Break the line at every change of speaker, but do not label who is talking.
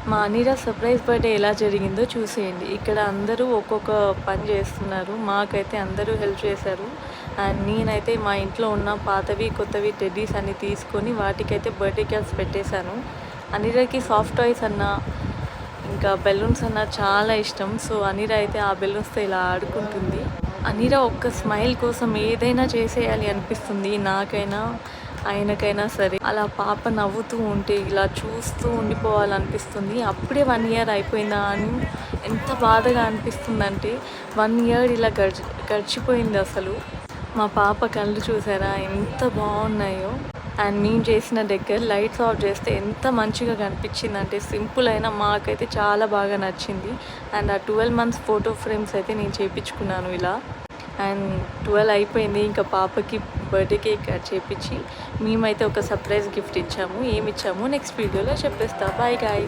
మా అనిరా surprise birthday ఎలా జరిగిందో చూసేయండి. ఇక్కడ అందరూ ఒక్కొక్క పని చేస్తున్నారు. మాకైతే అందరూ హెల్ప్ చేశారు. అండ్ నేనైతే మా ఇంట్లో ఉన్న పాతవి కొత్తవి టెడ్డీస్ అన్ని తీసుకొని వాటికైతే బర్త్డే క్యాప్స్ పెట్టేశాను. అనిరాకి సాఫ్ట్ టాయ్స్ అన్నా ఇంకా బెలూన్స్ అన్నా చాలా ఇష్టం. సో అనిరా అయితే ఆ బెలూన్స్తో ఇలా ఆడుకుంటుంది. అనిరా ఒక్క స్మైల్ కోసం ఏదైనా చేసేయాలి అనిపిస్తుంది. నాకైనా ఆయనకైనా సరే అలా పాప నవ్వుతూ ఉంటే ఇలా చూస్తూ ఉండిపోవాలనిపిస్తుంది. అప్పుడే 1 ఇయర్ అయిపోయిందా అని ఎంత బాధగా అనిపిస్తుందంటే 1 ఇయర్ ఇలా గడిచిపోయింది అసలు. మా పాప కళ్ళు చూసారా ఎంత బాగున్నాయో. అండ్ మేము చేసిన దగ్గర లైట్స్ ఆఫ్ చేస్తే ఎంత మంచిగా కనిపించిందంటే సింపుల్ అయినా మాకైతే చాలా బాగా నచ్చింది. అండ్ ఆ 12 months ఫోటో ఫ్రేమ్స్ అయితే నేను చేయించుకున్నాను ఇలా. అండ్ 12 అయిపోయింది. ఇంకా పాపకి బర్త్డే కేక్ కట్ చేయించి మేమైతే ఒక సర్ప్రైజ్ గిఫ్ట్ ఇచ్చాము. ఏమి ఇచ్చాము నెక్స్ట్ వీడియోలో చెప్పేస్తా. Bye guys.